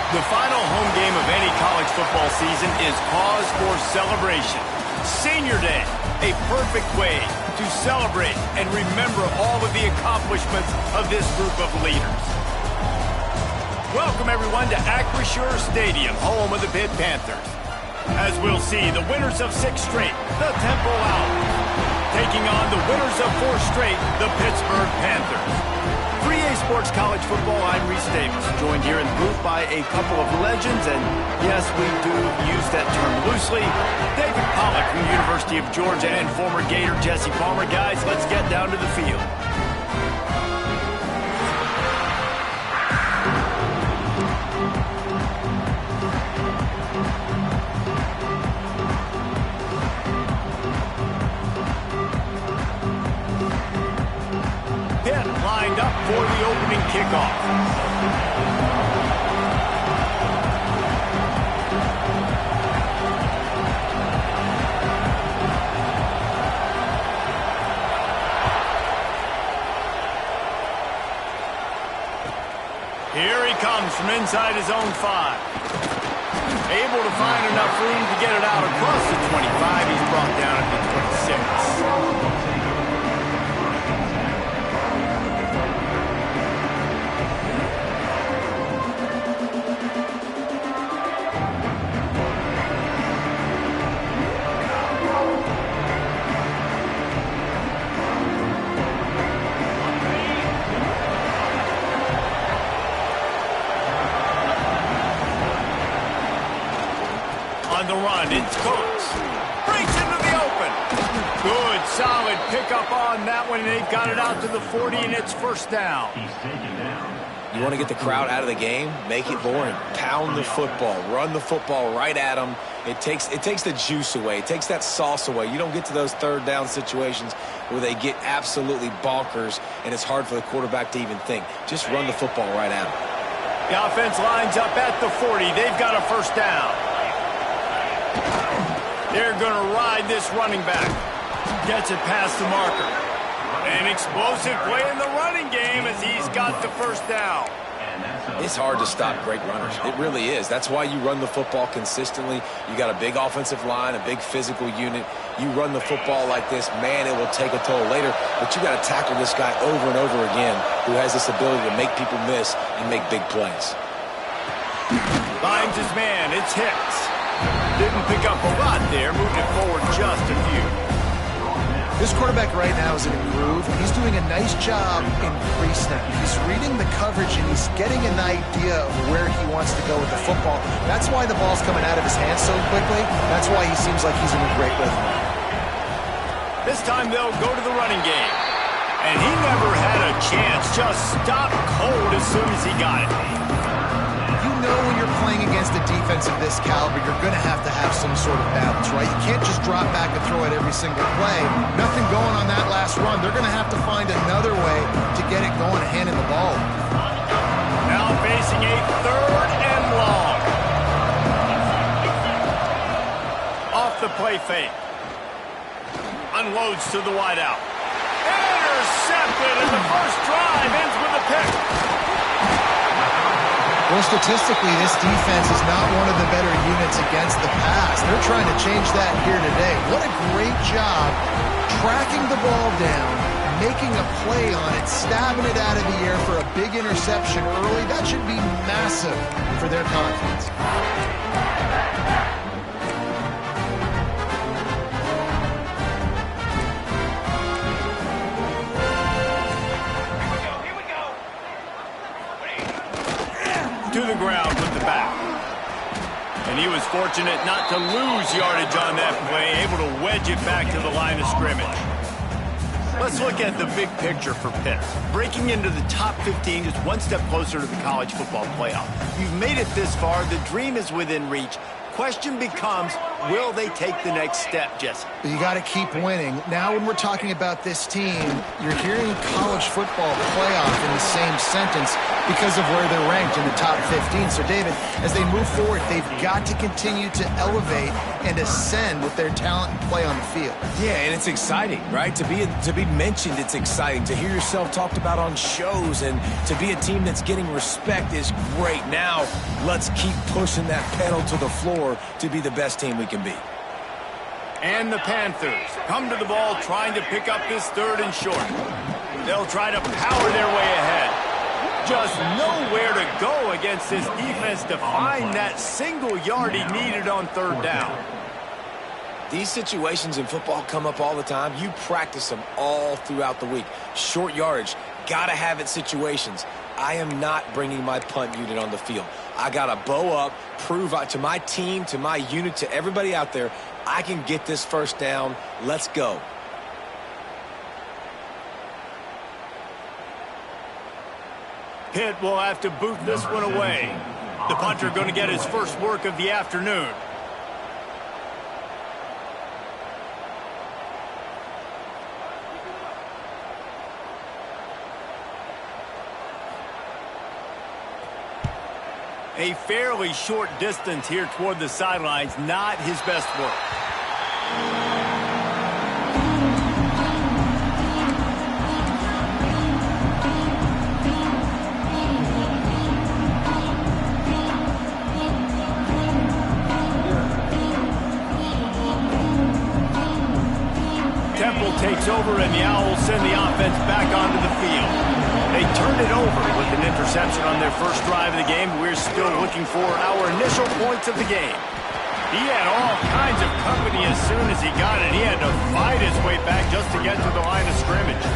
The final home game of any college football season is cause for celebration. Senior Day, a perfect way to celebrate and remember all of the accomplishments of this group of leaders. Welcome, everyone, to Acrisure Stadium, home of the Pitt Panthers. As we'll see, the winners of 6 straight, the Temple Owls, taking on the winners of 4 straight, the Pittsburgh Panthers. 3A Sports College Football, I'm Reese Davis, joined here in the booth by a couple of legends, and yes, we do use that term loosely. David Pollack from the University of Georgia and former Gator Jesse Palmer. Guys, let's get down to the field. Lined up for the opening kickoff. Here he comes from inside his own 5. Able to find enough room to get it out across the 25. He's brought down at the 26. On the run, it's Coates. Breaks into the open. Good, solid pickup on that one, and they've got it out to the 40, and it's first down. You want to get the crowd out of the game? Make it boring. Pound the football. Run the football right at them. It takes the juice away. It takes that sauce away. You don't get to those third down situations where they get absolutely bonkers, and it's hard for the quarterback to even think. Just run the football right at them. The offense lines up at the 40. They've got a first down. They're going to ride this running back. Gets it past the marker. An explosive play in the running game as he's got the first down. It's hard to stop great runners. It really is. That's why you run the football consistently. You got a big offensive line, a big physical unit. You run the football like this, man, it will take a toll later. But you got to tackle this guy over and over again who has this ability to make people miss and make big plays. Finds his man. It's Hicks. Didn't pick up a lot there, moved it forward just a few. This quarterback right now is in a groove. He's doing a nice job in pre-snap. He's reading the coverage, and he's getting an idea of where he wants to go with the football. That's why the ball's coming out of his hands so quickly. That's why he seems like he's in a great rhythm. This time they'll go to the running game. And he never had a chance. Just stopped cold as soon as he got it. You know when you're playing against a defense of this caliber, you're going to have some sort of balance, right? You can't just drop back and throw it every single play. Nothing going on that last run. They're going to have to find another way to get it going, handing the ball. Now facing a 3rd and long. Off the play fake. Unloads to the wideout. Intercepted, and the first drive ends with a pick. Well, statistically, this defense is not one of the better units against the pass. They're trying to change that here today. What a great job tracking the ball down, making a play on it, stabbing it out of the air for a big interception early. That should be massive for their confidence. To the ground with the back. And he was fortunate not to lose yardage on that play, able to wedge it back to the line of scrimmage. Let's look at the big picture for Pitt. Breaking into the top 15 is one step closer to the college football playoff. You've made it this far. The dream is within reach. Question becomes, Will they take the next step, Jesse? You got to keep winning. Now when we're talking about this team, you're hearing college football playoff in the same sentence because of where they're ranked in the top 15. So, David, as they move forward, they've got to continue to elevate and ascend with their talent and play on the field. Yeah, and it's exciting, right? To be mentioned, it's exciting. To hear yourself talked about on shows and to be a team that's getting respect is great. Now, let's keep pushing that pedal to the floor to be the best team we can be. And the Panthers come to the ball trying to pick up this 3rd and short. They'll try to power their way ahead. Just nowhere to go against this defense to find that single yard he needed on 3rd down. These situations in football come up all the time. You practice them all throughout the week. Short yardage, gotta have it situations. I am not bringing my punt unit on the field. I gotta bow up, prove out to my team, to my unit, to everybody out there, I can get this 1st down. Let's go. Pitt will have to boot this one away. The punter going to get his first work of the afternoon. A fairly short distance here toward the sidelines, not his best work. Takes over, and the Owls send the offense back onto the field. They turned it over with an interception on their first drive of the game. We're still looking for our initial points of the game. He had all kinds of company as soon as he got it. He had to fight his way back just to get to the line of scrimmage.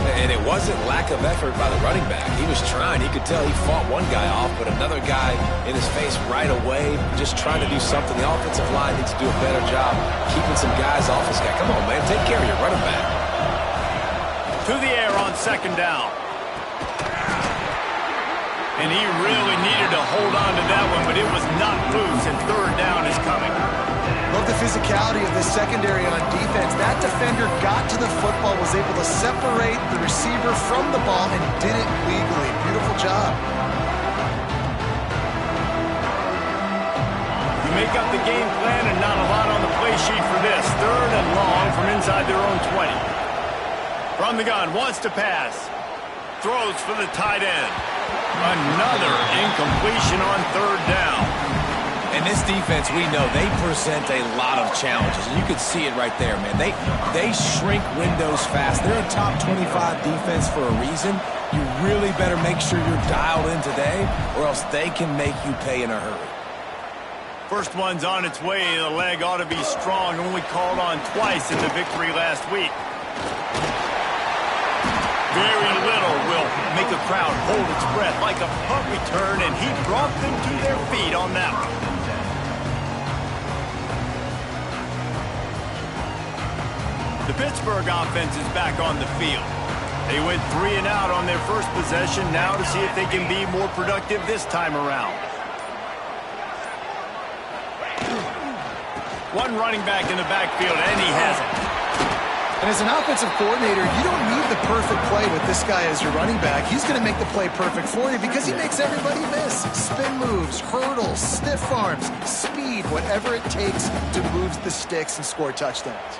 And it wasn't lack of effort by the running back. He was trying. He could tell he fought one guy off, but another guy in his face right away, just trying to do something. The offensive line needs to do a better job keeping some guys off his guy. Come on, man. Take care of your running back. To the air on 2nd down. And he really needed to hold on to that one, but it was not loose, and 3rd down is coming. Love the physicality of the secondary on defense. That defender got to the football, was able to separate the receiver from the ball, and did it legally. Beautiful job. You make up the game plan and not a lot on the play sheet for this. 3rd and long from inside their own 20. From the gun, wants to pass. Throws for the tight end. Another incompletion on 3rd down. And this defense, we know, they present a lot of challenges. And you can see it right there, man. They shrink windows fast. They're a top 25 defense for a reason. You really better make sure you're dialed in today, or else they can make you pay in a hurry. First one's on its way. The leg ought to be strong. Only called on twice in the victory last week. Very little will make a crowd hold its breath like a punt return, and he brought them to their feet on that one. The Pittsburgh offense is back on the field. They went 3 and out on their first possession, now to see if they can be more productive this time around. One running back in the backfield, and he has it. And as an offensive coordinator, you don't need the perfect play with this guy as your running back. He's going to make the play perfect for you because he makes everybody miss. Spin moves, hurdles, stiff arms, speed, whatever it takes to move the sticks and score touchdowns.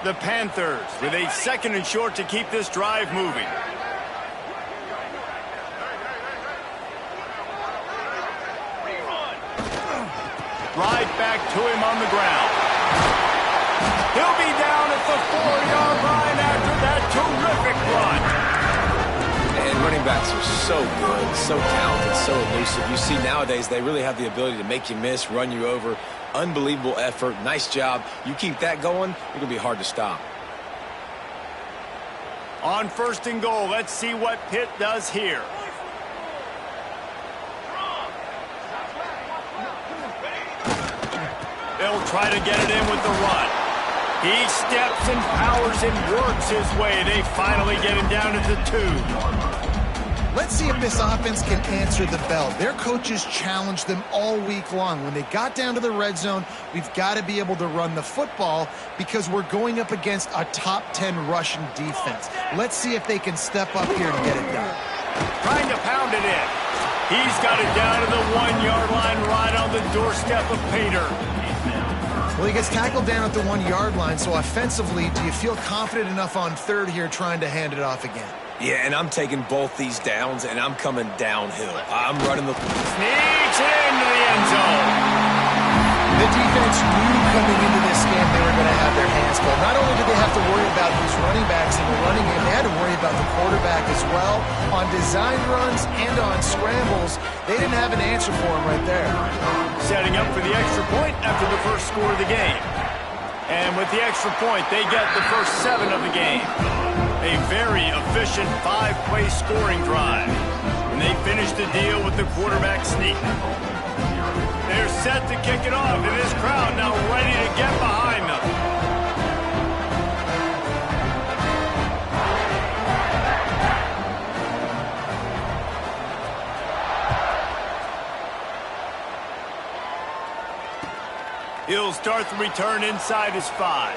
The Panthers with a 2nd and short to keep this drive moving. Right back to him on the ground. He'll be down at the 4-yard line after that terrific run. And running backs are so good, so talented, so elusive. You see nowadays they really have the ability to make you miss, run you over. Unbelievable effort. Nice job. You keep that going, it's going to be hard to stop. On 1st and goal, let's see what Pitt does here. They'll try to get it in with the run. He steps and powers and works his way. They finally get him down at the 2. Let's see if this offense can answer the bell. Their coaches challenged them all week long. When they got down to the red zone, we've got to be able to run the football because we're going up against a top 10 Russian defense. Let's see if they can step up here and get it done. Trying to pound it in. He's got it down to the 1-yard line right on the doorstep of Pater. Well, he gets tackled down at the 1-yard line, so offensively, do you feel confident enough on third here trying to hand it off again? Yeah, and I'm taking both these downs, and I'm coming downhill. I'm running the... Sneaks into the end zone. The defense knew coming into this game they were going to have their hands full. Not only did they have to worry about these running backs in the running game, they had to worry about the quarterback as well. On design runs and on scrambles, they didn't have an answer for him right there. Setting up for the extra point after the first score of the game. And with the extra point, they get the first 7 of the game. A very efficient 5-play scoring drive. And they finish the deal with the quarterback sneak. They're set to kick it off, and this crowd now ready to get behind them. He'll start the return inside his 5.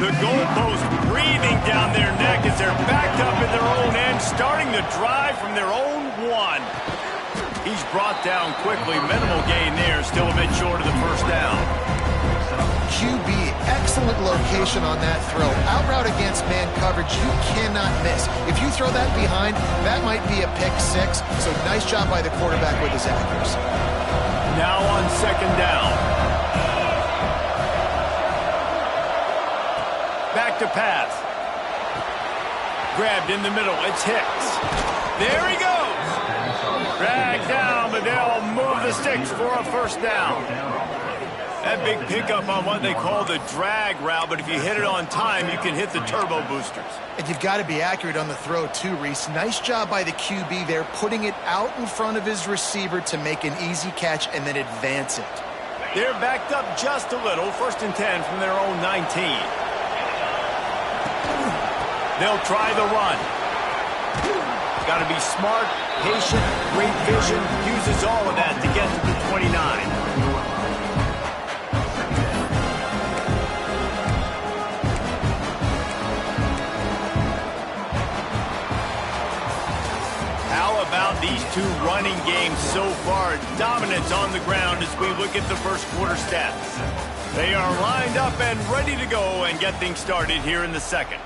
The goalpost breathing down their neck as they're backed up in their own end, starting the drive from their own 1. He's brought down quickly. Minimal gain there, still a bit short of the first down. QB, excellent location on that throw. Out route against man coverage, you cannot miss. If you throw that behind, that might be a pick 6. So nice job by the quarterback with his accuracy. Now on second down. Back to pass. Grabbed in the middle. It's Hicks. There he goes. Dragged down, but they'll move the sticks for a first down. That big pickup on what they call the drag route, but if you hit it on time, you can hit the turbo boosters. And you've got to be accurate on the throw too, Reese. Nice job by the QB there, putting it out in front of his receiver to make an easy catch and then advance it. They're backed up just a little. 1st and 10 from their own 19. They'll try the run. Got to be smart, patient, great vision. Uses all of that to get to the 29. About these two running games so far. Dominance on the ground as we look at the first quarter stats. They are lined up and ready to go and get things started here in the second.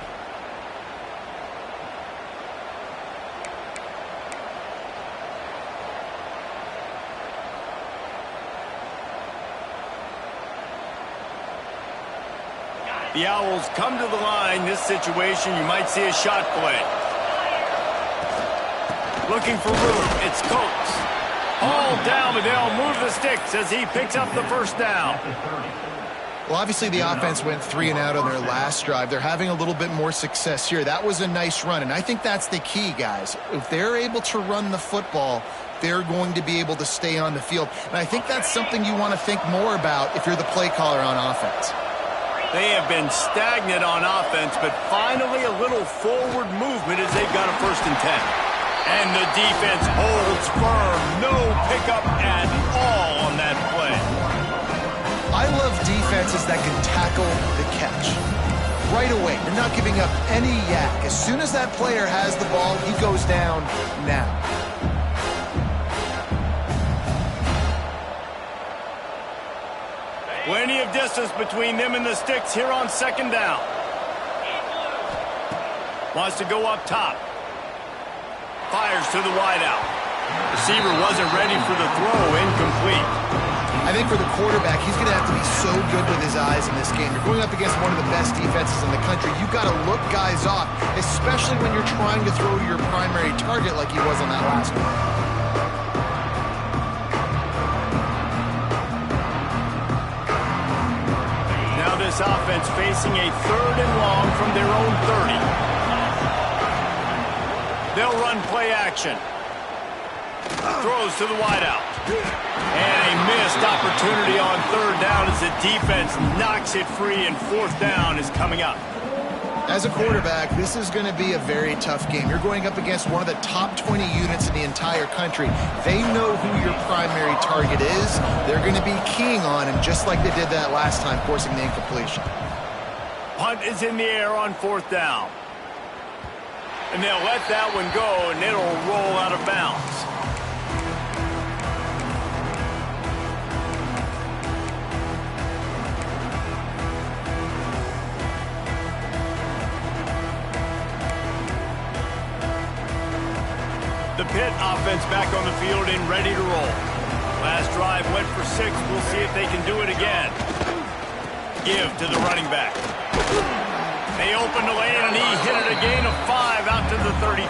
The Owls come to the line. This situation, you might see a shot play. Looking for room. It's Coates. All down, but they'll move the sticks as he picks up the first down. Well, obviously the offense went 3 and out on their last drive. They're having a little bit more success here. That was a nice run, and I think that's the key, guys. If they're able to run the football, they're going to be able to stay on the field. And I think that's something you want to think more about if you're the play caller on offense. They have been stagnant on offense, but finally a little forward movement as they've got a 1st and 10. And the defense holds firm. No pickup at all on that play. I love defenses that can tackle the catch. Right away, they're not giving up any yak. As soon as that player has the ball, he goes down now. Plenty of distance between them and the sticks here on 2nd down. Wants to go up top. Fires to the wideout. Receiver wasn't ready for the throw. Incomplete. I think for the quarterback, he's going to have to be so good with his eyes in this game. You're going up against one of the best defenses in the country. You've got to look guys off, especially when you're trying to throw to your primary target like he was on that last one. Now this offense facing a 3rd and long from their own 30. They'll run play action. Throws to the wideout. And a missed opportunity on 3rd down as the defense knocks it free, and 4th down is coming up. As a quarterback, this is going to be a very tough game. You're going up against one of the top 20 units in the entire country. They know who your primary target is. They're going to be keying on him just like they did that last time, forcing the incompletion. Punt is in the air on 4th down. And they'll let that one go, and it'll roll out of bounds. The Pitt offense back on the field and ready to roll. Last drive went for 6. We'll see if they can do it again. Give to the running back. They opened the lane, and he hit it a gain of 5 out to the 33.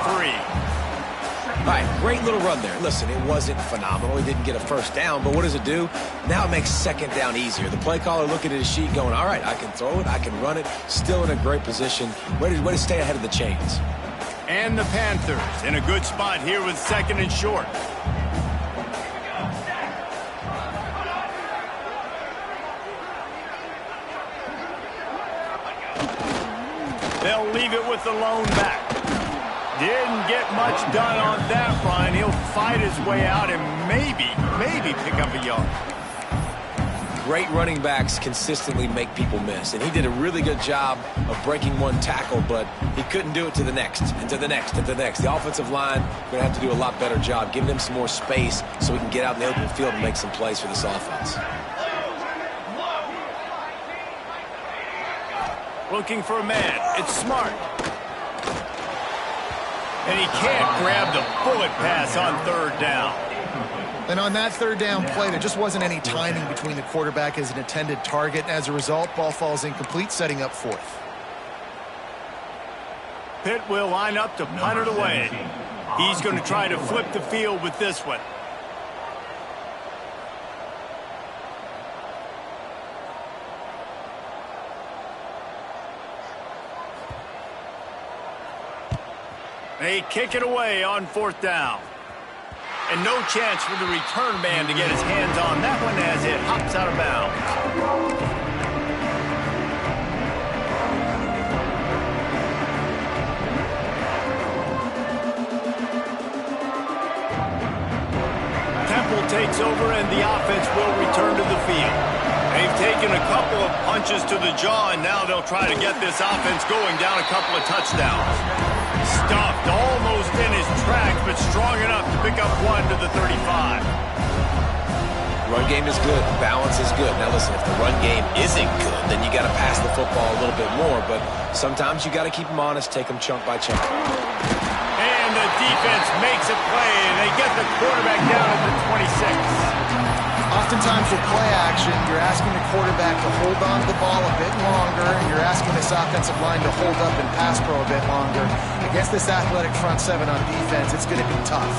All right, great little run there. Listen, it wasn't phenomenal. He didn't get a 1st down, but what does it do? Now it makes 2nd down easier. The play caller looking at his sheet going, all right, I can throw it, I can run it, still in a great position, ready to stay ahead of the chains. And the Panthers in a good spot here with 2nd and short. They'll leave it with the lone back. Didn't get much done on that run. He'll fight his way out and maybe pick up a yard. Great running backs consistently make people miss, and he did a really good job of breaking one tackle, but he couldn't do it to the next, and to the next, and to the next. The offensive line going to have to do a lot better job, giving them some more space so we can get out in the open field and make some plays for this offense. Looking for a man. It's Smart. And he can't grab the bullet pass on 3rd down. And on that 3rd down play, there just wasn't any timing between the quarterback as an intended target. And as a result, ball falls incomplete, setting up 4th. Pitt will line up to punt it away. He's going to try to flip the field with this one. They kick it away on 4th down. And no chance for the return man to get his hands on that one as it hops out of bounds. Takes over and the offense will return to the field. They've taken a couple of punches to the jaw and now they'll try to get this offense going down a couple of touchdowns. Stuffed almost in his tracks, but strong enough to pick up one to the 35. Run game is good. Balance is good. Now listen, if the run game isn't good, then you got to pass the football a little bit more, but sometimes you got to keep them honest, take them chunk by chunk. And the defense makes a play, and they get the quarterback down at the 26. Oftentimes with play action, you're asking the quarterback to hold on to the ball a bit longer, and you're asking this offensive line to hold up and pass pro a bit longer. Against this athletic front seven on defense, it's going to be tough.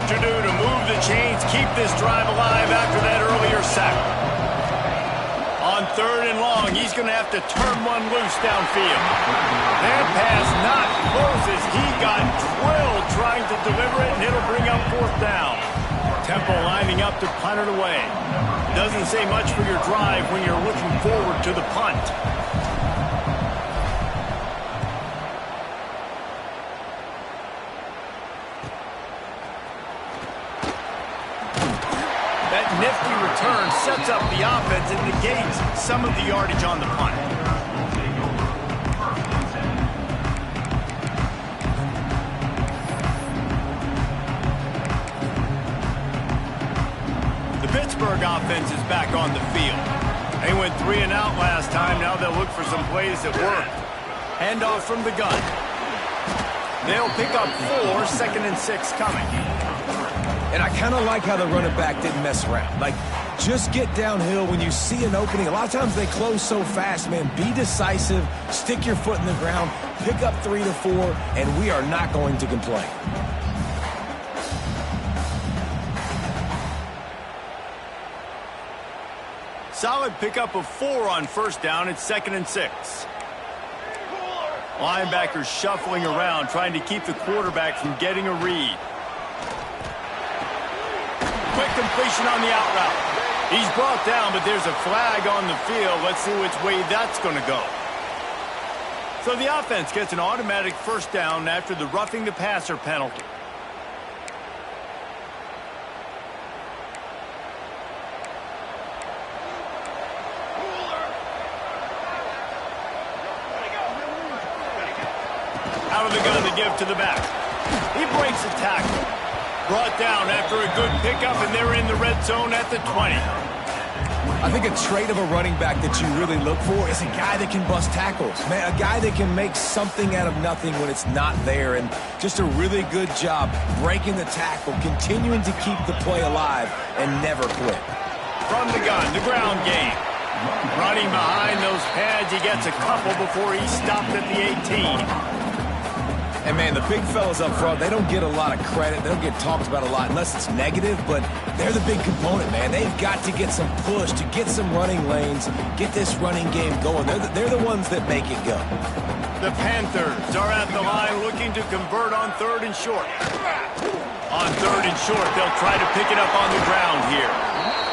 To do to move the chains, keep this drive alive after that earlier sack. On 3rd and long, he's going to have to turn one loose downfield. That pass not close as he got drilled trying to deliver it, and it'll bring up 4th down. Temple lining up to punt it away. Doesn't say much for your drive when you're looking forward to the punt. Nifty return sets up the offense and negates some of the yardage on the punt. The Pittsburgh offense is back on the field. They went 3 and out last time. Now they'll look for some plays that work. Handoff from the gun. They'll pick up 4, 2nd and 6 coming. And I kind of like how the running back didn't mess around. Like, just get downhill when you see an opening. A lot of times they close so fast, man. Be decisive, stick your foot in the ground, pick up 3 to 4, and we are not going to complain. Solid pickup of 4 on 1st down. It's 2nd and 6. Linebackers shuffling around, trying to keep the quarterback from getting a read. Quick completion on the out route. He's brought down, but there's a flag on the field. Let's see which way that's going to go. So the offense gets an automatic 1st down after the roughing the passer penalty. Out of the gun to give to the back. He breaks the tackle. Brought down after a good pickup, and they're in the red zone at the 20. I think a trait of a running back that you really look for is a guy that can bust tackles. Man, a guy that can make something out of nothing when it's not there, and just a really good job breaking the tackle, continuing to keep the play alive, and never quit. From the gun, the ground game. Running behind those pads, he gets a couple before he's stopped at the 18. And, man, the big fellas up front, they don't get a lot of credit. They don't get talked about a lot unless it's negative, but they're the big component, man. They've got to get some push, to get some running lanes, get this running game going. They're the ones that make it go. The Panthers are at the line looking to convert on 3rd and short. On 3rd and short, they'll try to pick it up on the ground here.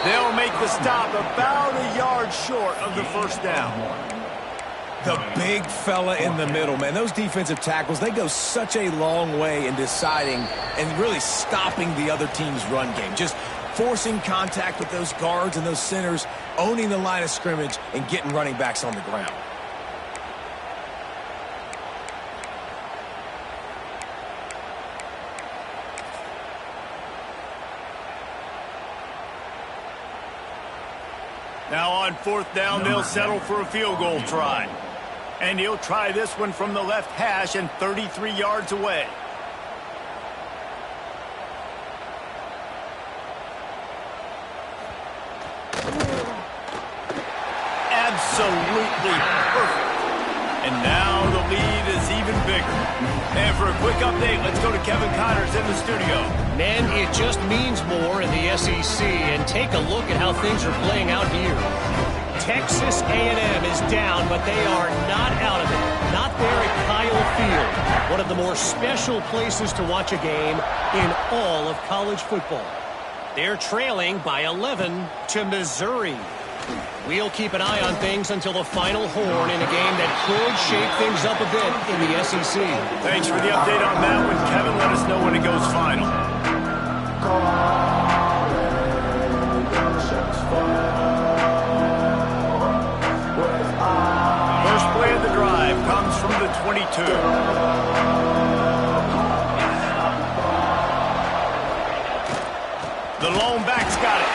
They'll make the stop about a yard short of the 1st down. The big fella in the middle, man. Those defensive tackles, they go such a long way in deciding and really stopping the other team's run game. Just forcing contact with those guards and those centers, owning the line of scrimmage, and getting running backs on the ground. Now on 4th down, they'll settle for a field goal try. And he'll try this one from the left hash and 33 yards away. Absolutely perfect. And now the lead is even bigger. And for a quick update, let's go to Kevin Connors in the studio. Man, it just means more in the SEC, and take a look at how things are playing out here. Texas A&M is down, but they are not out of it. Not there at Kyle Field, one of the more special places to watch a game in all of college football. They're trailing by 11 to Missouri. We'll keep an eye on things until the final horn in a game that could shake things up a bit in the SEC. Thanks for the update on that one, Kevin. Let us know when it goes final. First play of the drive comes from the 22. The lone back's got it.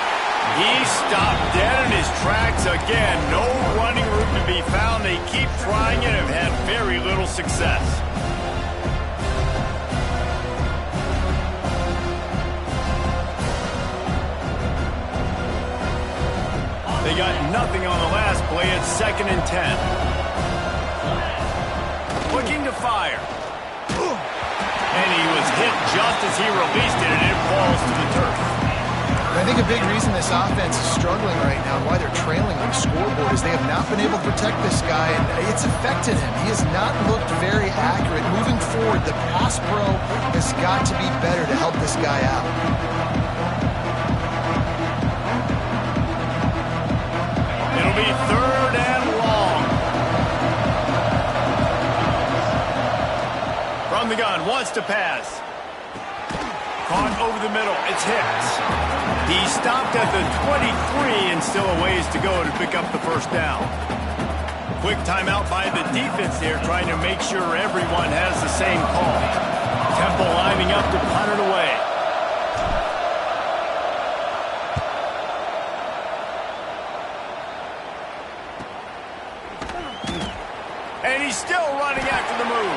He stopped dead in his tracks again. No running room to be found. They keep trying it and have had very little success. They got nothing on the last play. It's 2nd and 10. Looking to fire. And he was hit just as he released it, and it falls to the turf. I think a big reason this offense is struggling right now and why they're trailing on the scoreboard is they have not been able to protect this guy, and it's affected him. He has not looked very accurate. Moving forward, the pass pro has got to be better to help this guy out. It'll be 3rd and long. From the gun, wants to pass. Caught over the middle. It's Hicks. He stopped at the 23 and still a ways to go to pick up the first down. Quick timeout by the defense there, trying to make sure everyone has the same call. Temple lining up to punt it away. And he's still running after the move.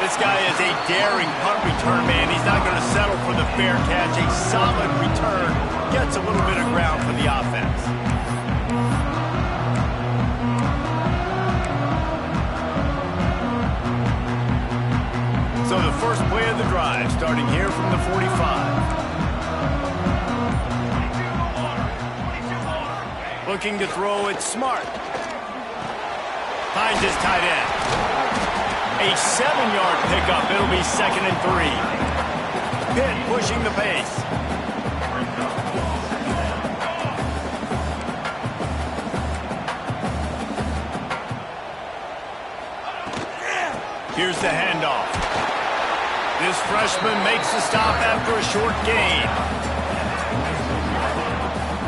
This guy is a daring punt return man. He's not going to settle for the fair catch. A solid return gets a little bit of ground for the offense. So the first play of the drive, starting here from the 45. Looking to throw it smart. Finds his tight end. A 7-yard pickup. It'll be 2nd and 3. Pitt pushing the pace. Here's the handoff. This freshman makes the stop after a short gain.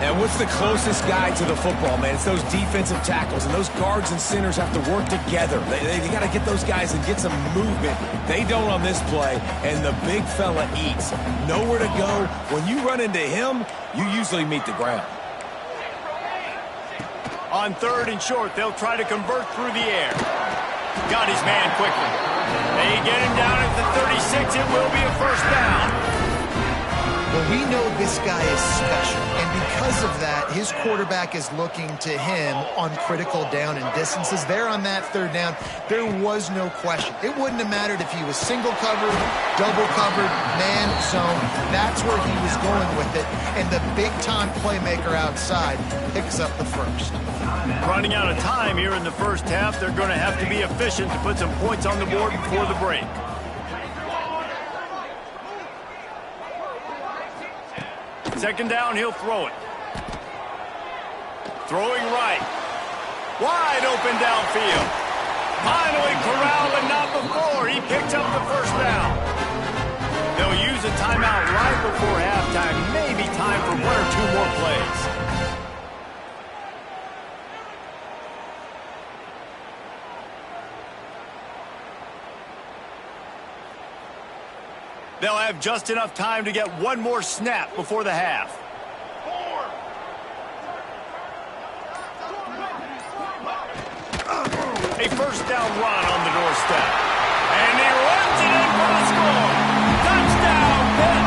And what's the closest guy to the football, man? It's those defensive tackles, and those guards and centers have to work together. They got to get those guys and get some movement. They don't on this play, and the big fella eats. Nowhere to go. When you run into him, you usually meet the ground. On 3rd and short, they'll try to convert through the air. Got his man quickly. They get him down at the 36. It will be a first down. Well, we know this guy is special, and because of that, his quarterback is looking to him on critical down and distances. There on that 3rd down, there was no question. It wouldn't have mattered if he was single covered, double covered, man zone. That's where he was going with it, and the big-time playmaker outside picks up the first. Running out of time here in the first half, they're going to have to be efficient to put some points on the board before the break. Second down, he'll throw it. Throwing right. Wide open downfield. Finally corralled, but not before. He picks up the first down. They'll use a timeout right before halftime. Maybe time for 1 or 2 more plays. They'll have just enough time to get 1 more snap before the half. A first down run on the doorstep. And he runs it in for the score. Touchdown, Pitt!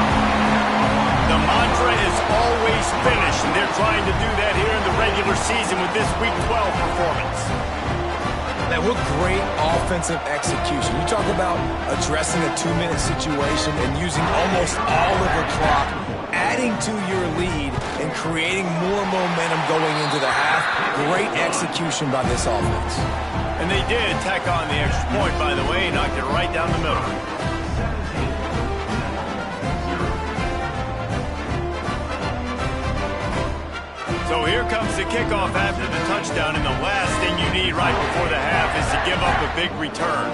The mantra is always finish, and they're trying to do that here in the regular season with this Week 12 performance. Man, what great offensive execution. You talk about addressing a 2-minute situation and using almost all of the clock, adding to your lead and creating more momentum going into the half. Great execution by this offense. And they did tack on the extra point, by the way, knocked it right down the middle. So here comes the kickoff after the touchdown, and the last thing you need right before the half is to give up a big return.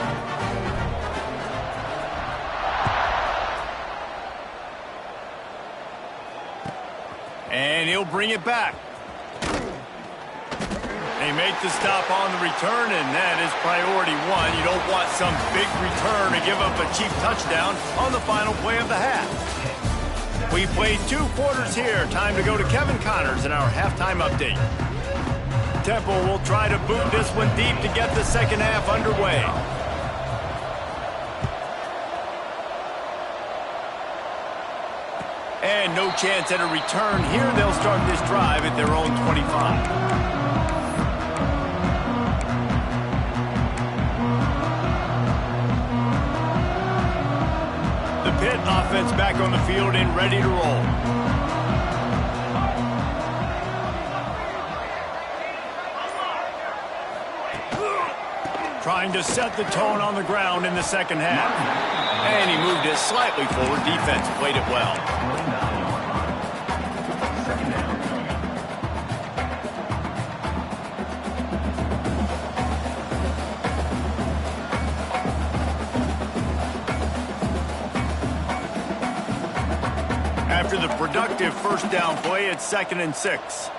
And he'll bring it back. They make the stop on the return, and that is priority one. You don't want some big return to give up a cheap touchdown on the final play of the half. We played 2 quarters here. Time to go to Kevin Connors in our halftime update. Temple will try to boot this one deep to get the second half underway. And no chance at a return here. They'll start this drive at their own 25. Pitt offense back on the field and ready to roll. Trying to set the tone on the ground in the second half. And he moved it slightly forward. Defense played it well. After the productive first down play, it's 2nd and 6.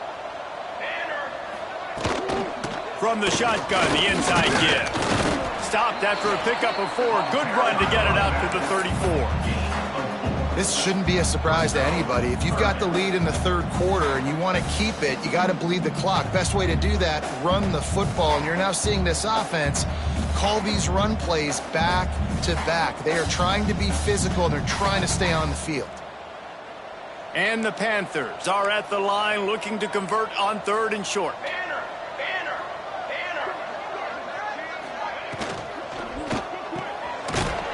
From the shotgun, the inside give. Stopped after a pickup of 4. Good run to get it out to the 34. This shouldn't be a surprise to anybody. If you've got the lead in the 3rd quarter and you want to keep it, you got to bleed the clock. Best way to do that, run the football. And you're now seeing this offense call these run plays back to back. They are trying to be physical, and they're trying to stay on the field. And the Panthers are at the line looking to convert on 3rd and short.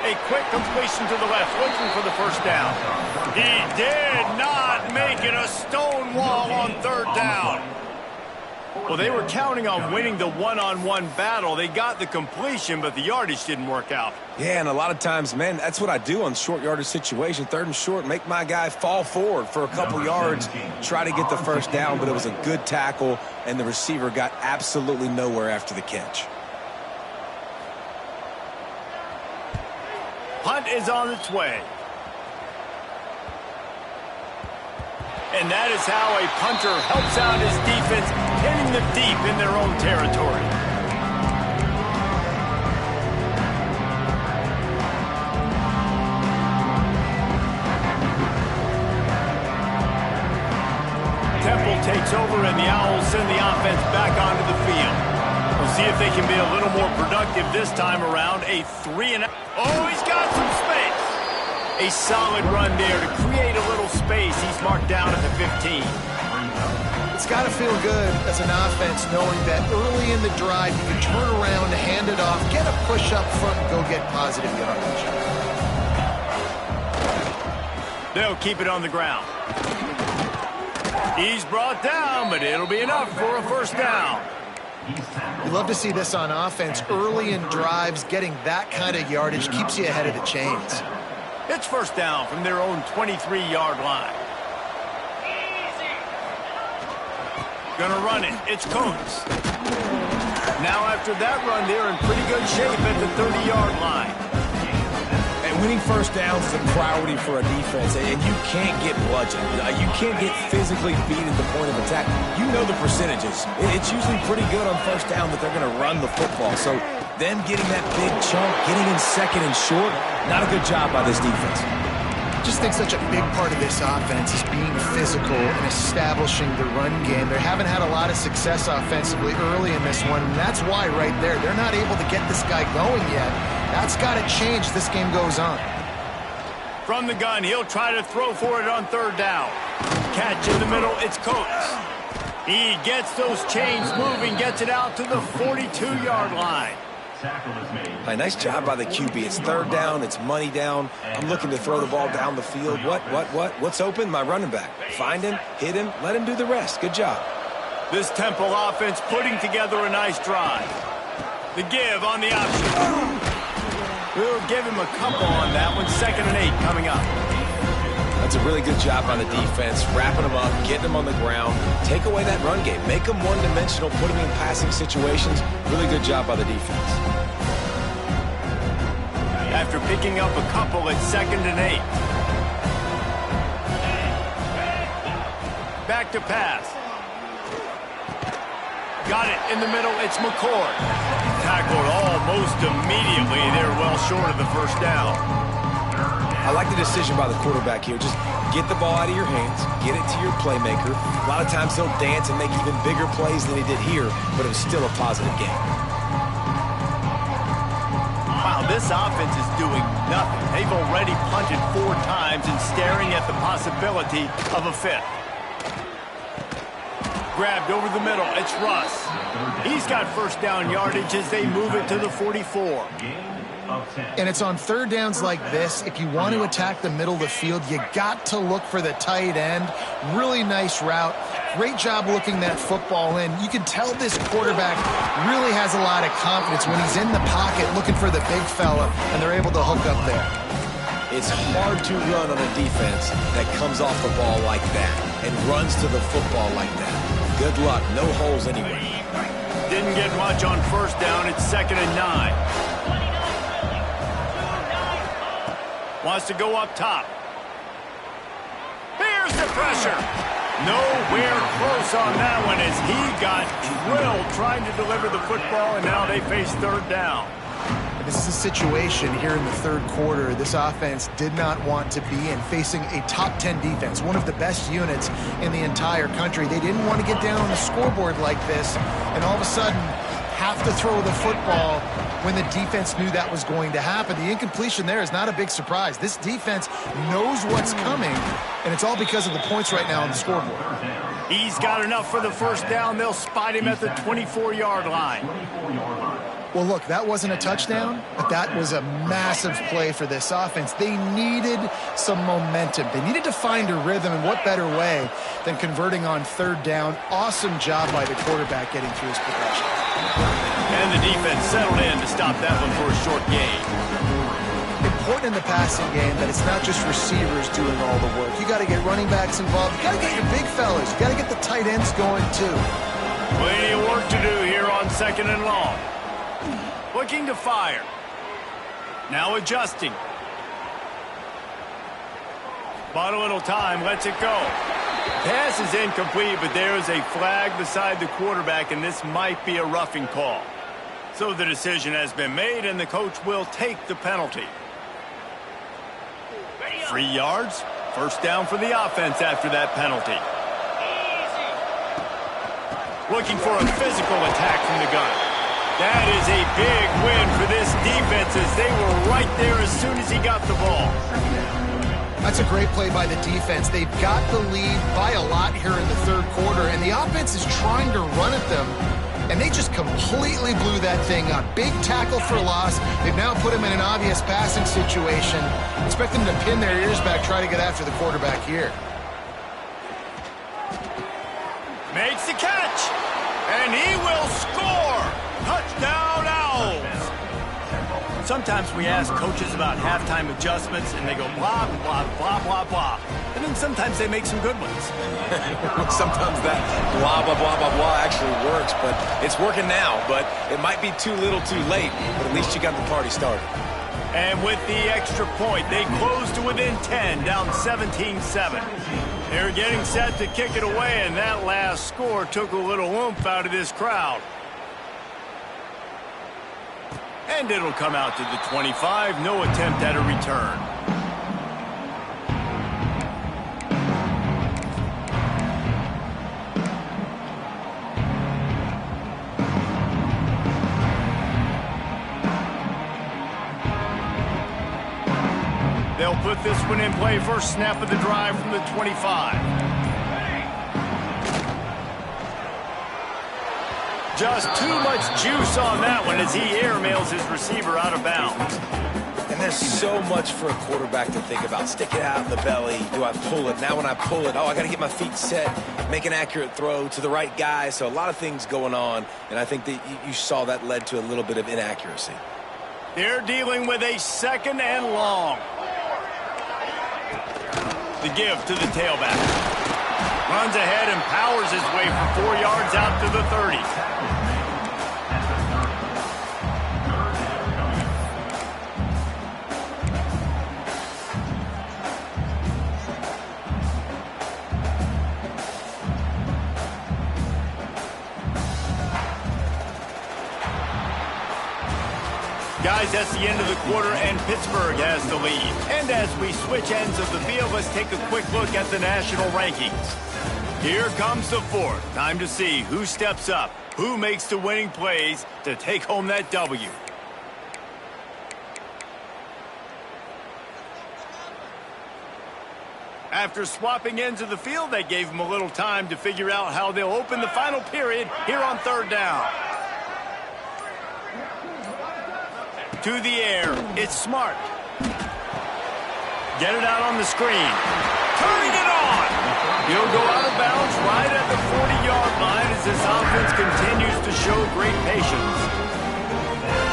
A quick completion to the left, looking for the first down. He did not make it a stone wall on 3rd down. Well, they were counting on winning the one-on-one battle. They got the completion, but the yardage didn't work out. Yeah, and a lot of times, man, that's what I do on short yardage situation. 3rd and short, make my guy fall forward for a couple yards, try to get the first down, but it was a good tackle, and the receiver got absolutely nowhere after the catch. Punt is on its way. And that is how a punter helps out his defense, hitting them deep in their own territory. Temple takes over, and the Owls send the offense back onto the field. We'll see if they can be a little more productive this time around. A 3-and-out. Oh, he's got some space. A solid run there to create a little space. He's marked down at the 15. It's got to feel good as an offense knowing that early in the drive you can turn around, hand it off, get a push up front, and go get positive yardage. They'll keep it on the ground. He's brought down, but it'll be enough for a first down. You love to see this on offense. Early in drives, getting that kind of yardage keeps you ahead of the chains. It's first down from their own 23-yard line. Gonna run it. It's Coates. Now after that run, they're in pretty good shape at the 30-yard line. And winning first downs is a priority for a defense, and you can't get bludgeoned. You can't get physically beat at the point of attack. You know the percentages. It's usually pretty good on first down that they're going to run the football. So them getting that big chunk, getting in 2nd and short, not a good job by this defense. I just think such a big part of this offense is being physical and establishing the run game. They haven't had a lot of success offensively early in this one, and that's why right there, they're not able to get this guy going yet. That's got to change. This game goes on. From the gun, he'll try to throw for it on 3rd down. Catch in the middle, it's Coates. He gets those chains moving, gets it out to the 42-yard line. Hey, nice job by the QB. It's third down. It's money down. I'm looking to throw the ball down the field. What's open? My running back. Find him, hit him, let him do the rest. Good job. This Temple offense putting together a nice drive. The give on the option. We'll give him a couple on that one. 2nd and 8 coming up. That's a really good job by the defense, wrapping them up, getting them on the ground. Take away that run game. Make them one-dimensional, put them in passing situations. Really good job by the defense. After picking up a couple at 2nd and 8. Back to pass. Got it in the middle. It's McCord. Tackled almost immediately. They're well short of the first down. I like the decision by the quarterback here. Just get the ball out of your hands, get it to your playmaker. A lot of times he'll dance and make even bigger plays than he did here, but it was still a positive game. Wow, this offense is doing nothing. They've already punted 4 times and staring at the possibility of a 5th. Grabbed over the middle. It's Russ. He's got first down yardage as they move it to the 44. And it's on third downs like this. If you want to attack the middle of the field, you got to look for the tight end. Really nice route. Great job looking that football in. You can tell this quarterback really has a lot of confidence when he's in the pocket looking for the big fella, and they're able to hook up there. It's hard to run on a defense that comes off the ball like that and runs to the football like that. Good luck. No holes anywhere. Didn't get much on first down. It's 2nd and 9. Wants to go up top. Here's the pressure. Nowhere close on that one as he got drilled trying to deliver the football, and now they face third down. This is a situation here in the third quarter this offense did not want to be in, facing a top 10 defense, one of the best units in the entire country. They didn't want to get down on the scoreboard like this, and all of a sudden have to throw the football when the defense knew that was going to happen. The incompletion there is not a big surprise. This defense knows what's coming, and it's all because of the points right now on the scoreboard. He's got enough for the first down. They'll spot him at the 24-yard line. Well, look, that wasn't a touchdown, but that was a massive play for this offense. They needed some momentum. They needed to find a rhythm, and what better way than converting on third down. Awesome job by the quarterback getting through his progression. And the defense settled in to stop that one for a short gain. Important in the passing game that it's not just receivers doing all the work. You got to get running backs involved. You got to get your big fellas. You got to get the tight ends going, too. Plenty of work to do here on 2nd and long. Looking to fire. Now adjusting. Bought a little time, lets it go. Pass is incomplete, but there is a flag beside the quarterback, and this might be a roughing call. So the decision has been made, and the coach will take the penalty. 3 yards. First down for the offense after that penalty. Looking for a physical attack from the gun. That is a big win for this defense as they were right there as soon as he got the ball. That's a great play by the defense. They've got the lead by a lot here in the third quarter, and the offense is trying to run at them, and they just completely blew that thing up. Big tackle for loss. They've now put him in an obvious passing situation. Expect them to pin their ears back, try to get after the quarterback here. Makes the catch, and he will score. Touchdown, Owls! Sometimes we ask coaches about halftime adjustments, and they go blah, blah, blah, blah, blah. And then sometimes they make some good ones. Sometimes that blah, blah, blah, blah, blah actually works, but it's working now. But it might be too little too late, but at least you got the party started. And with the extra point, they close to within 10, down 17-7. They're getting set to kick it away, and that last score took a little oomph out of this crowd. And it'll come out to the 25. No attempt at a return. They'll put this one in play. First snap of the drive from the 25. Just too much juice on that one as he airmails his receiver out of bounds. And there's so much for a quarterback to think about. Stick it out in the belly. Do I pull it? Now when I pull it, oh, I got to get my feet set, make an accurate throw to the right guy. So a lot of things going on, and I think that you saw that led to a little bit of inaccuracy. They're dealing with a 2nd and long. The give to the tailback. Runs ahead and powers his way for 4 yards out to the 30. Guys, that's the end of the quarter, and Pittsburgh has the lead. And as we switch ends of the field, let's take a quick look at the national rankings. Here comes the 4th. Time to see who steps up, who makes the winning plays to take home that W. After swapping ends of the field, they gave them a little time to figure out how they'll open the final period here on 3rd down. To the air, it's Smart. Get it out on the screen. Turning it on. He'll go out of bounds right at the 40-yard line as this offense continues to show great patience.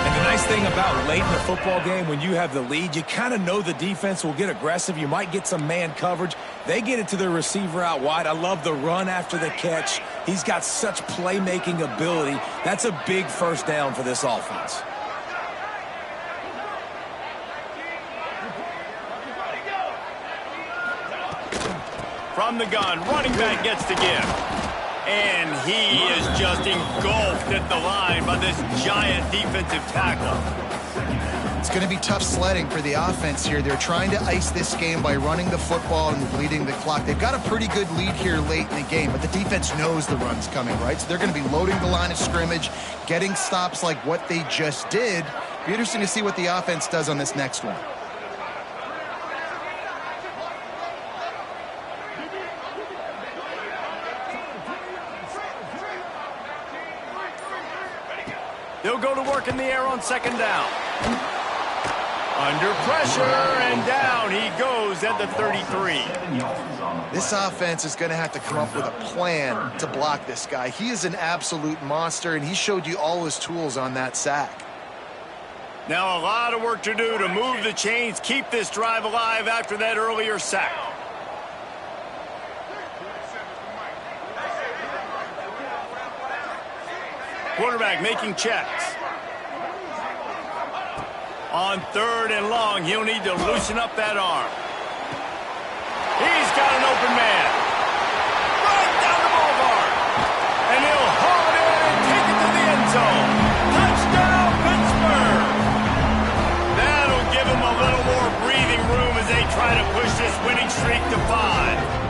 And the nice thing about late in the football game, when you have the lead, you kind of know the defense will get aggressive. You might get some man coverage. They get it to their receiver out wide. I love the run after the catch. He's got such playmaking ability. That's a big first down for this offense. From the gun, running back gets the give. And he is just engulfed at the line by this giant defensive tackle. It's going to be tough sledding for the offense here. They're trying to ice this game by running the football and bleeding the clock. They've got a pretty good lead here late in the game, but the defense knows the run's coming, right? So they're going to be loading the line of scrimmage, getting stops like what they just did. Be interesting to see what the offense does on this next one. They'll go to work in the air on 2nd down. Under pressure, and down he goes at the 33. This offense is going to have to come up with a plan to block this guy. He is an absolute monster, and he showed you all his tools on that sack. Now a lot of work to do to move the chains, keep this drive alive after that earlier sack. Quarterback making checks. On 3rd and long, he'll need to loosen up that arm. He's got an open man. Right down the boulevard. And he'll haul it in and take it to the end zone. Touchdown, Pittsburgh. That'll give him a little more breathing room as they try to push this winning streak to 5.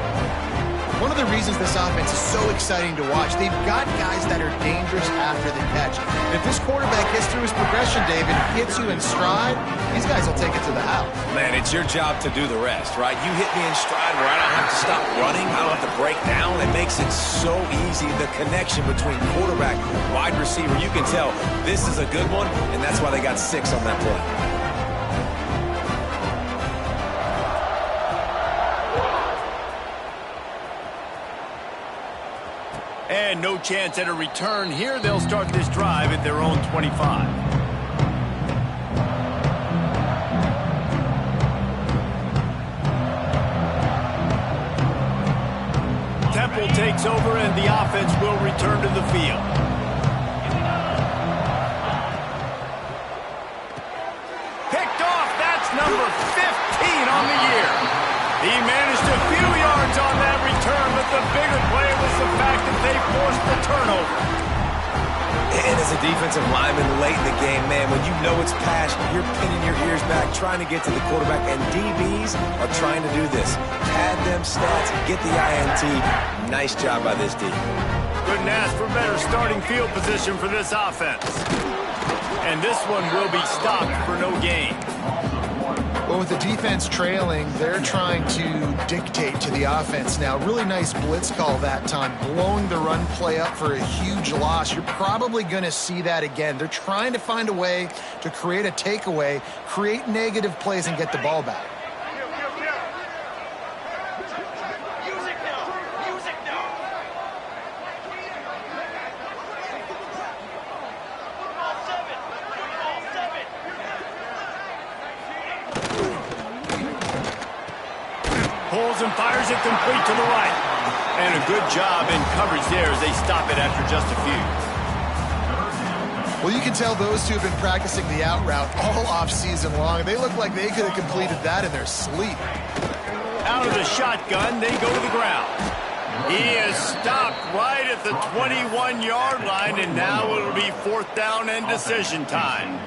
One of the reasons this offense is so exciting to watch, they've got guys that are dangerous after the catch. If this quarterback gets through his progression, David, hits you in stride, these guys will take it to the house. Man, it's your job to do the rest, right? You hit me in stride where I don't have to stop running. I don't have to break down. It makes it so easy. The connection between quarterback, wide receiver, you can tell this is a good one, and that's why they got 6 on that play. And no chance at a return here. They'll start this drive at their own 25. Temple takes over and the offense will return to the field. Picked off. That's number 15 on the year. He managed a few yards on that return, but the bigger play was the fact that they forced the turnover. And as a defensive lineman late in the game, man, when you know it's passion, you're pinning your ears back, trying to get to the quarterback, and DBs are trying to do this. Pad them stats, get the INT. Nice job by this D. Couldn't ask for better starting field position for this offense. And this one will be stopped for no gain. Well, with the defense trailing, they're trying to dictate to the offense now. Really nice blitz call that time, blowing the run play up for a huge loss. You're probably going to see that again. They're trying to find a way to create a takeaway, create negative plays, and get the ball back. Pulls and fires it complete to the right. And a good job in coverage there as they stop it after just a few. Well, you can tell those two have been practicing the out route all off-season long. They look like they could have completed that in their sleep. Out of the shotgun, they go to the ground. He is stopped right at the 21-yard line, and now it'll be 4th down and decision time.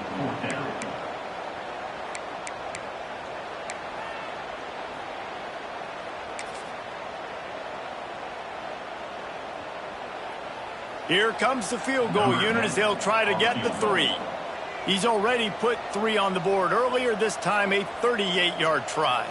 Here comes the field goal unit as they'll try to get the 3. He's already put 3 on the board earlier, this time a 38-yard try.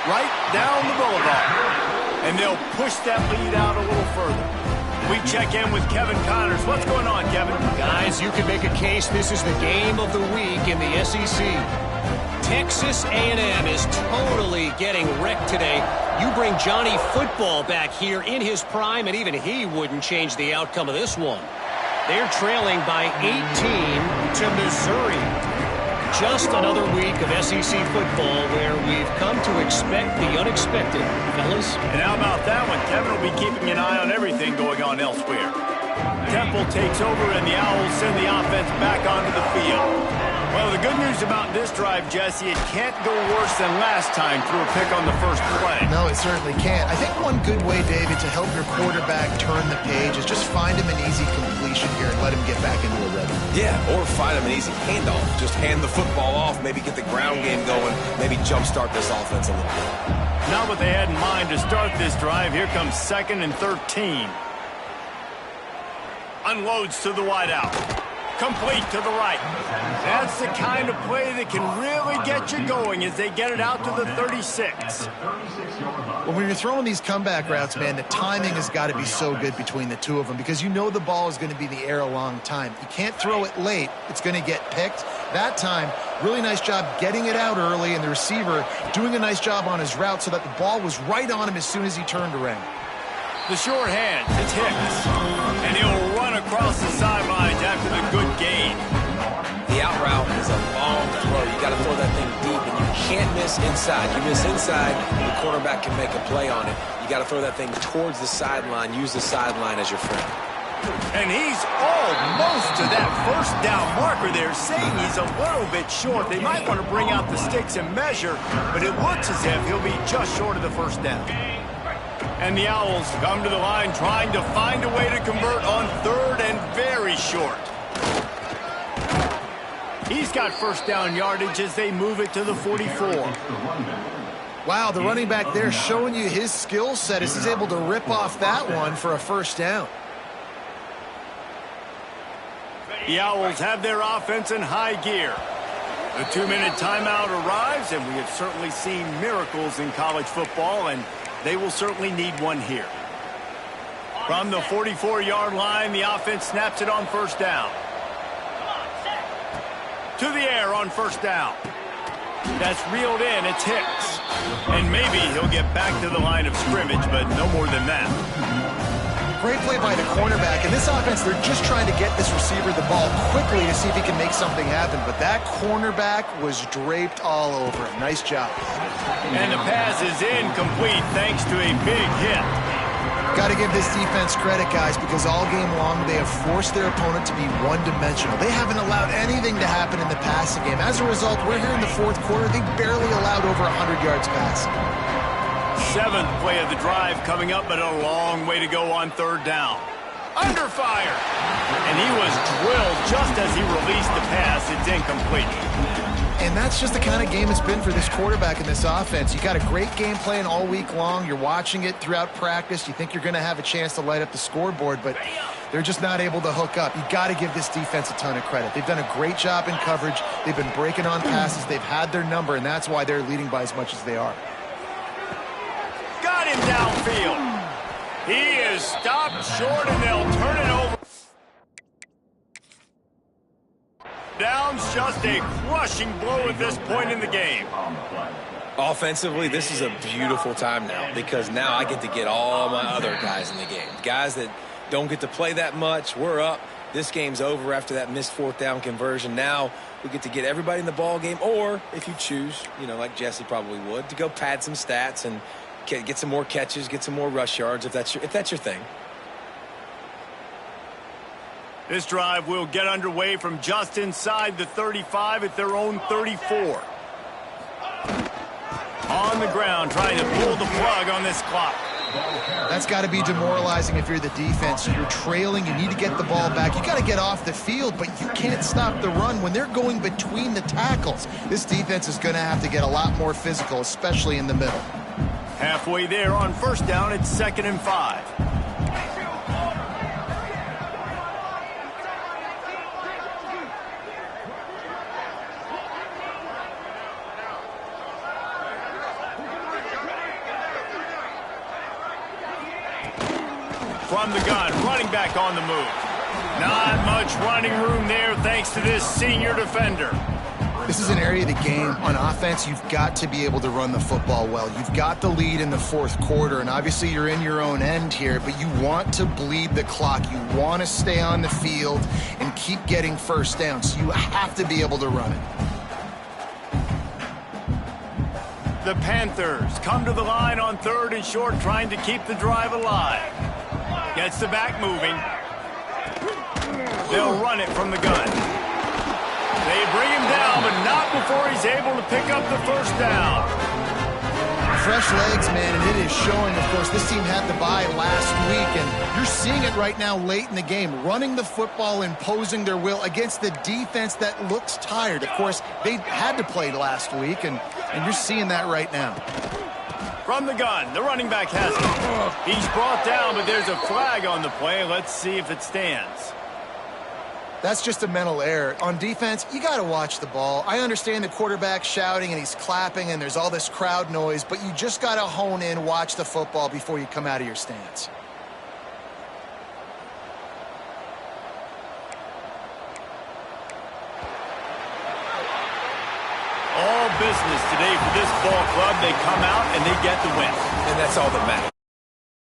Right down the boulevard. And they'll push that lead out a little further. We check in with Kevin Connors. What's going on, Kevin? Guys, you could make a case this is the game of the week in the SEC. Texas A&M is totally getting wrecked today. You bring Johnny Football back here in his prime, and even he wouldn't change the outcome of this one. They're trailing by 18 to Missouri. Just another week of SEC football where we've come to expect the unexpected, fellas. And how about that one? Kevin will be keeping an eye on everything going on elsewhere. Temple takes over, and the Owls send the offense back onto the field. Well, the good news about this drive, Jesse, it can't go worse than last time through a pick on the first play. No, it certainly can't. I think one good way, David, to help your quarterback turn the page is just find him an easy completion here and let him get back into a rhythm. Yeah, or find him an easy handoff. Just hand the football off, maybe get the ground game going, maybe jumpstart this offense a little bit. Not what they had in mind to start this drive. Here comes 2nd and 13. Unloads to the wideout. Complete to the right. That's the kind of play that can really get you going as they get it out to the 36. Well, when you're throwing these comeback routes, man, the timing has got to be so good between the two of them because you know the ball is going to be in the air a long time. You can't throw it late. It's going to get picked. That time, really nice job getting it out early, and the receiver doing a nice job on his route so that the ball was right on him as soon as he turned around. The short hand, it's Hicks. And he'll run across the sidelines after the good gain. The out route is a long throw. You got to throw that thing deep, and you can't miss inside. You miss inside, the quarterback can make a play on it. You got to throw that thing towards the sideline. Use the sideline as your friend. And he's almost to that first down marker there, saying he's a little bit short. They might want to bring out the sticks and measure, but it looks as if he'll be just short of the first down. And the Owls come to the line trying to find a way to convert on 3rd and very short. He's got first down yardage as they move it to the 44. Wow, the running back there showing you his skill set as he's able to rip off that one for a first down. The Owls have their offense in high gear. The 2-minute timeout arrives, and we have certainly seen miracles in college football, and they will certainly need one here. From the 44-yard line, the offense snaps it on first down. To the air on first down. That's reeled in. It's Hicks. And maybe he'll get back to the line of scrimmage, but no more than that. Great play by the cornerback. In this offense, they're just trying to get this receiver the ball quickly to see if he can make something happen. But that cornerback was draped all over him. Nice job. And the pass is incomplete thanks to a big hit. Got to give this defense credit, guys, because all game long they have forced their opponent to be one-dimensional. They haven't allowed anything to happen in the passing game. As a result, we're here in the 4th quarter. They barely allowed over 100 yards passing. 7th play of the drive coming up, but a long way to go on 3rd down. Under fire. And he was drilled just as he released the pass. It's incomplete. And that's just the kind of game it's been for this quarterback in this offense. You got a great game plan all week long. You're watching it throughout practice. You think you're going to have a chance to light up the scoreboard, but they're just not able to hook up. You got to give this defense a ton of credit. They've done a great job in coverage. They've been breaking on passes. They've had their number, and that's why they're leading by as much as they are. Got him downfield. He is stopped short, and they'll turn it over. Down's just a crushing blow at this point in the game. Offensively, this is a beautiful time now because now I get to get all my other guys in the game. Guys that don't get to play that much. We're up. This game's over after that missed fourth down conversion. Now we get to get everybody in the ball game, or if you choose, like Jesse probably would, to go pad some stats and get some more catches, get some more rush yards if that's your thing. This drive will get underway from just inside the 35 at their own 34. On the ground, trying to pull the plug on this clock. That's got to be demoralizing if you're the defense. You're trailing. You need to get the ball back. You got to get off the field, but you can't stop the run when they're going between the tackles. This defense is going to have to get a lot more physical, especially in the middle. Halfway there on first down, it's 2nd and 5. From the gun, running back on the move. Not much running room there thanks to this senior defender. This is an area of the game on offense you've got to be able to run the football well. You've got the lead in the fourth quarter, and obviously you're in your own end here, but you want to bleed the clock. You want to stay on the field and keep getting first down, so you have to be able to run it. The Panthers come to the line on 3rd and short, trying to keep the drive alive. Gets the back moving. They'll run it from the gun. They bring him down, but not before he's able to pick up the first down. Fresh legs, man, and it is showing. Of course, this team had the bye last week, and you're seeing it right now late in the game. Running the football, imposing their will against the defense that looks tired. Of course, they had to play last week, and you're seeing that right now. From the gun, the running back has it. He's brought down, but there's a flag on the play. Let's see if it stands. That's just a mental error. On defense, you got to watch the ball. I understand the quarterback shouting and he's clapping and there's all this crowd noise, but you just got to hone in, watch the football before you come out of your stance. All business today for this ball club. They come out and they get the win. And that's all that matters.